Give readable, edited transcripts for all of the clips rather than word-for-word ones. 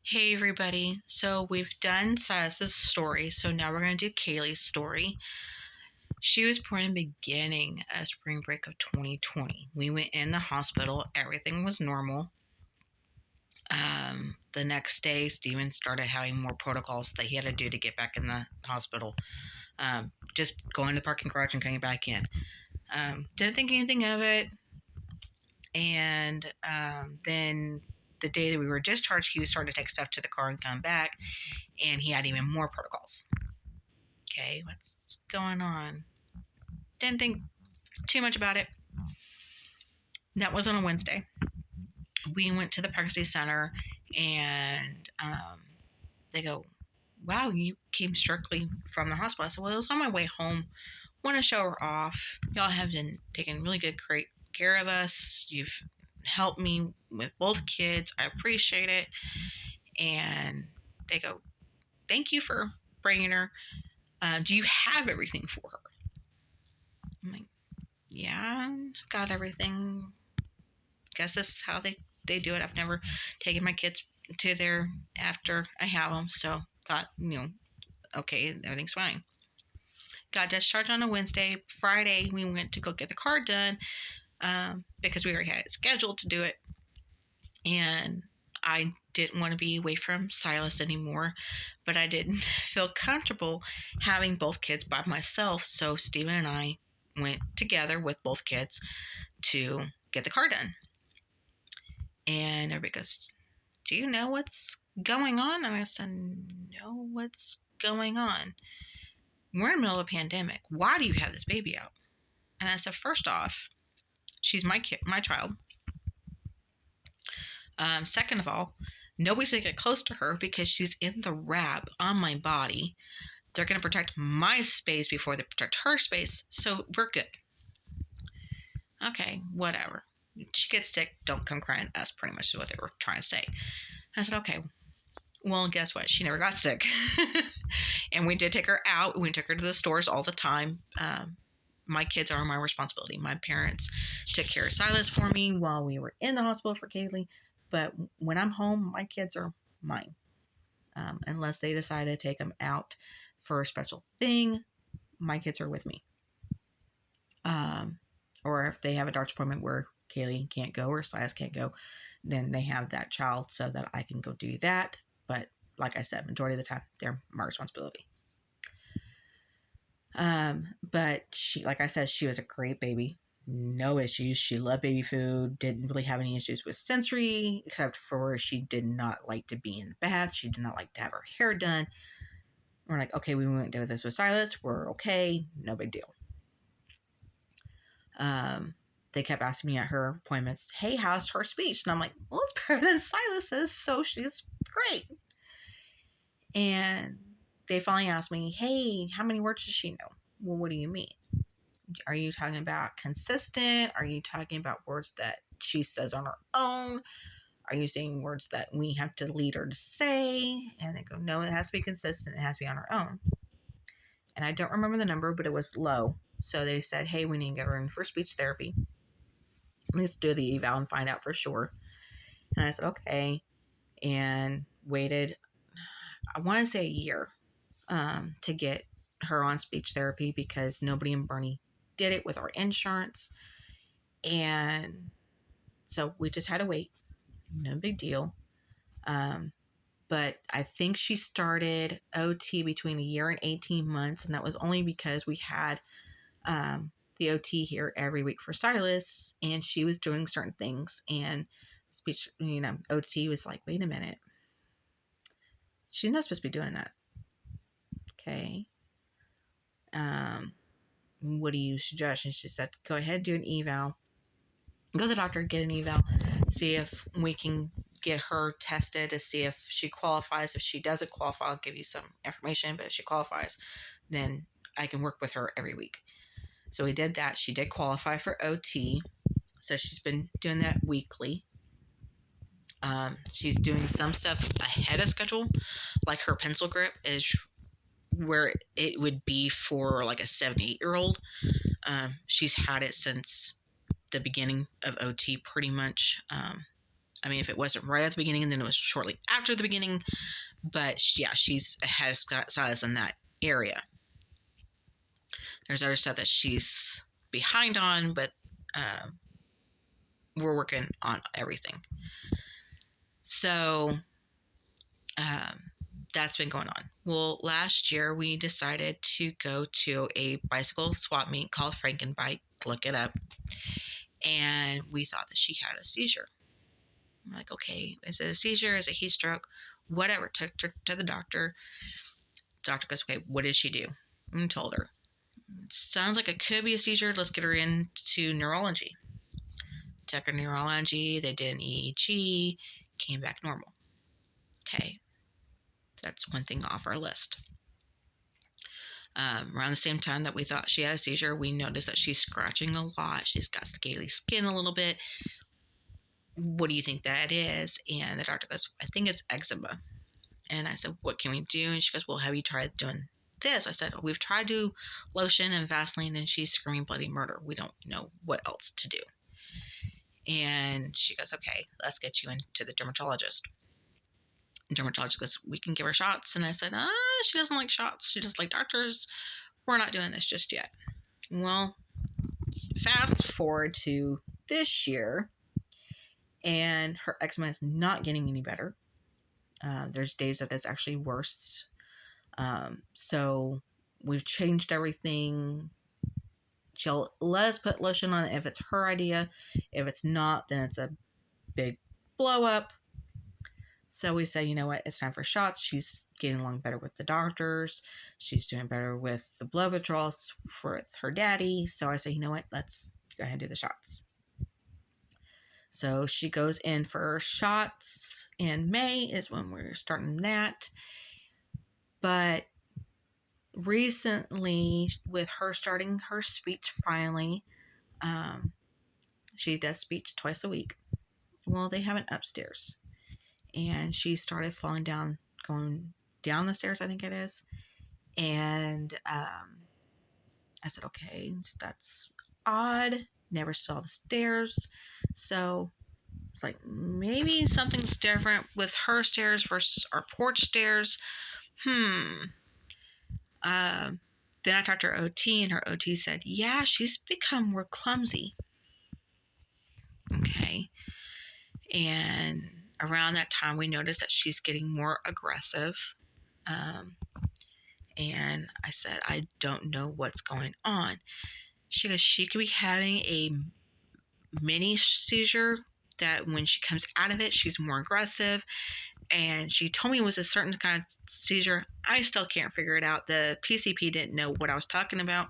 Hey everybody. So we've done Silas's story, so now we're going to do Kayleigh's story. She was born in the beginning of spring break of 2020. We went in the hospital, everything was normal. The next day, Steven started having more protocols that he had to do to get back in the hospital. Just going to the parking garage and coming back in. Didn't think anything of it. And then the day that we were discharged, he was starting to take stuff to the car and come back, and he had even more protocols. Okay, what's going on? Didn't think too much about it. That was on a Wednesday. We went to the pregnancy center, and they go, "Wow, you came strictly from the hospital." I said, "Well, it was on my way home. Want to show her off. Y'all have been taking really good care of us. You've helped me with both kids. I appreciate it." And they go, "Thank you for bringing her. Do you have everything for her?" I'm like, "Yeah, I've got everything. Guess this is how they do it. I've never taken my kids to there after I have them, so thought, okay, everything's fine." Got discharged on a Wednesday. Friday, we went to go get the car done because we already had it scheduled to do it. And I didn't want to be away from Silas anymore, but I didn't feel comfortable having both kids by myself. So Steven and I went together with both kids to get the car done. And everybody goes, "Do you know what's going on?" And I said, "No, what's going on? We're in the middle of a pandemic. Why do you have this baby out?" And I said, "First off, she's my kid, my child. Second of all, nobody's going to get close to her because she's in the wrap on my body. They're going to protect my space before they protect her space, so we're good." Okay, whatever. She gets sick, don't come crying to us, pretty much is what they were trying to say. I said, okay, well, guess what? She never got sick. And we did take her out. We took her to the stores all the time. My kids are my responsibility. My parents took care of Silas for me while we were in the hospital for Kayleigh. But when I'm home, my kids are mine. Unless they decide to take them out for a special thing, my kids are with me. Or if they have a doctor's appointment where Kayleigh can't go or Silas can't go, then they have that child so that I can go do that. But like I said, majority of the time, they're my responsibility. But she, like I said, she was a great baby. No issues. She loved baby food. Didn't really have any issues with sensory, except for she did not like to be in the bath. She did not like to have her hair done. We're like, okay, we went do this with Silas. We're okay. No big deal. They kept asking me at her appointments, "Hey, how's her speech?" And I'm like, "Well, it's better than Silas's, so she's great." And they finally asked me, "Hey, how many words does she know?" Well, what do you mean? Are you talking about consistent? Are you talking about words that she says on her own? Are you saying words that we have to lead her to say? And they go, "No, it has to be consistent. It has to be on her own." And I don't remember the number, but it was low. So they said, "Hey, we need to get her in for speech therapy. Let's do the eval and find out for sure." And I said, okay. And waited, I want to say a year to get her on speech therapy because nobody in Bernie did it with our insurance. And so we just had to wait. No big deal. But I think she started OT between a year and 18 months. And that was only because we had the OT here every week for Silas, and she was doing certain things. And speech, OT was like, "Wait a minute. She's not supposed to be doing that." Okay. What do you suggest? And she said, "Go ahead and do an eval. Go to the doctor, get an eval, see if we can get her tested to see if she qualifies. If she doesn't qualify, I'll give you some information. But if she qualifies, then I can work with her every week." So we did that. She did qualify for OT. So she's been doing that weekly. She's doing some stuff ahead of schedule, like her pencil grip is where it would be for like a 78-year-old. She's had it since the beginning of OT pretty much. I mean, if it wasn't right at the beginning, then it was shortly after the beginning. But yeah, she's ahead of Silas in that area. There's other stuff that she's behind on, but we're working on everything. So that's been going on. Well, last year we decided to go to a bicycle swap meet called Frankenbike. Look it up. And we thought that she had a seizure. I'm like, okay, is it a seizure? Is it heat stroke? Whatever. Took her to the doctor. Doctor goes, okay, what did she do? And told her, sounds like it could be a seizure. Let's get her into neurology. Took her to neurology. They did an EEG. Came back normal. Okay. That's one thing off our list. Around the same time that we thought she had a seizure, we noticed that she's scratching a lot. She's got scaly skin a little bit. What do you think that is? And the doctor goes, I think it's eczema. And I said, what can we do? And she goes, well, have you tried doing this? I said, we've tried to do lotion and Vaseline, and she's screaming bloody murder. We don't know what else to do. And she goes, okay, let's get you into the dermatologist. The dermatologist goes, we can give her shots. And I said, she doesn't like shots. She doesn't like doctors. We're not doing this just yet. Well, fast forward to this year, and her eczema is not getting any better. There's days that it's actually worse. So we've changed everything. She'll let us put lotion on it if it's her idea. If it's not, then it's a big blow up. So we say, you know what, it's time for shots. She's getting along better with the doctors. She's doing better with the blood withdrawals for her daddy. So I say, you know what, let's go ahead and do the shots. So she goes in for shots in May is when we're starting that. But recently, with her starting her speech finally, she does speech twice a week. Well, they have it upstairs. And she started falling down, going down the stairs, I think it is. And I said, okay, that's odd. Never saw the stairs. So it's like, maybe something's different with her stairs versus our porch stairs. Then I talked to her OT, and her OT said, yeah, she's become more clumsy. Okay. And around that time, we noticed that she's getting more aggressive. And I said, I don't know what's going on. She goes, she could be having a mini seizure that when she comes out of it, she's more aggressive. And she told me it was a certain kind of seizure. I still can't figure it out. The PCP didn't know what I was talking about.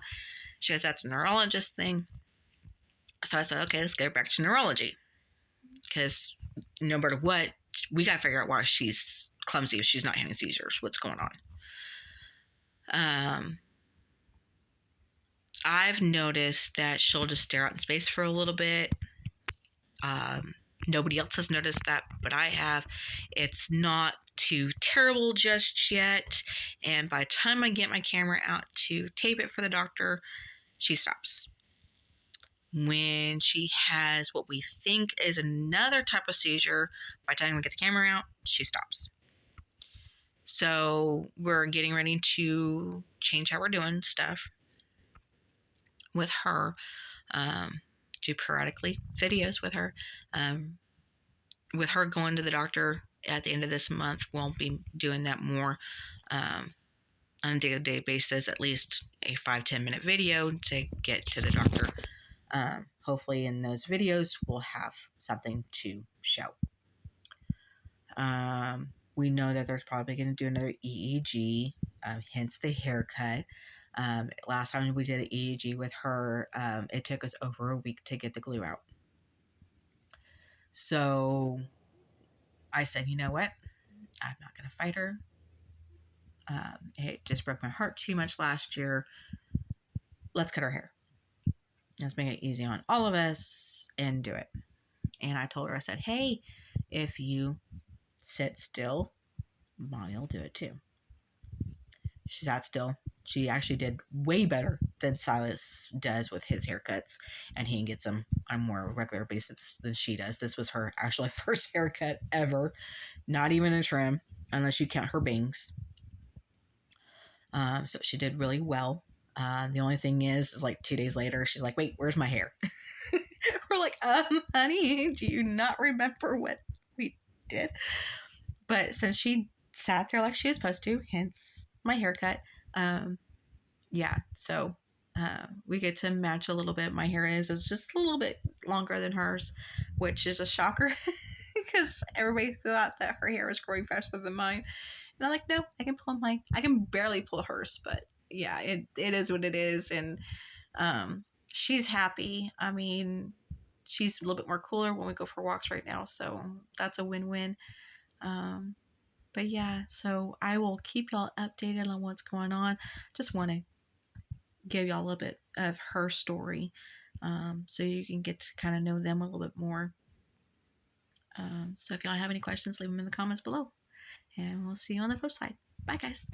She goes, that's a neurologist thing. So I said, okay, let's get her back to neurology. Because no matter what, we got to figure out why she's clumsy if she's not having seizures. What's going on? I've noticed that she'll just stare out in space for a little bit. Nobody else has noticed that, but I have. It's not too terrible just yet. And by the time I get my camera out to tape it for the doctor, she stops. When she has what we think is another type of seizure, by the time we get the camera out, she stops. So we're getting ready to change how we're doing stuff with her. Do periodically videos with her. With her going to the doctor at the end of this month, we'll be doing that more on a day-to-day basis, at least a 5-10 minute video to get to the doctor. Hopefully in those videos, we'll have something to show. We know that there's probably going to do another EEG, hence the haircut. Last time we did an EEG with her, it took us over a week to get the glue out. So I said, you know what? I'm not going to fight her. It just broke my heart too much last year. Let's cut her hair. Let's make it easy on all of us and do it. And I told her, I said, hey, if you sit still, Mommy will do it too. She sat still. She actually did way better than Silas does with his haircuts, and he gets them on a more regular basis than she does. This was her actually first haircut ever, not even a trim, unless you count her bangs. So she did really well. The only thing is like 2 days later, she's like, "Wait, where's my hair?" We're like, honey, do you not remember what we did? But since she sat there like she was supposed to, hence my haircut, yeah, so we get to match a little bit. My hair is just a little bit longer than hers, which is a shocker because everybody thought that her hair was growing faster than mine. And I'm like, no, I can barely pull hers, but yeah, it is what it is. And she's happy. I mean, she's a little bit more cooler when we go for walks right now, so that's a win-win. But yeah, so I will keep y'all updated on what's going on. Just want to give y'all a little bit of her story, so you can get to kind of know them a little bit more. So if y'all have any questions, leave them in the comments below. And we'll see you on the flip side. Bye, guys.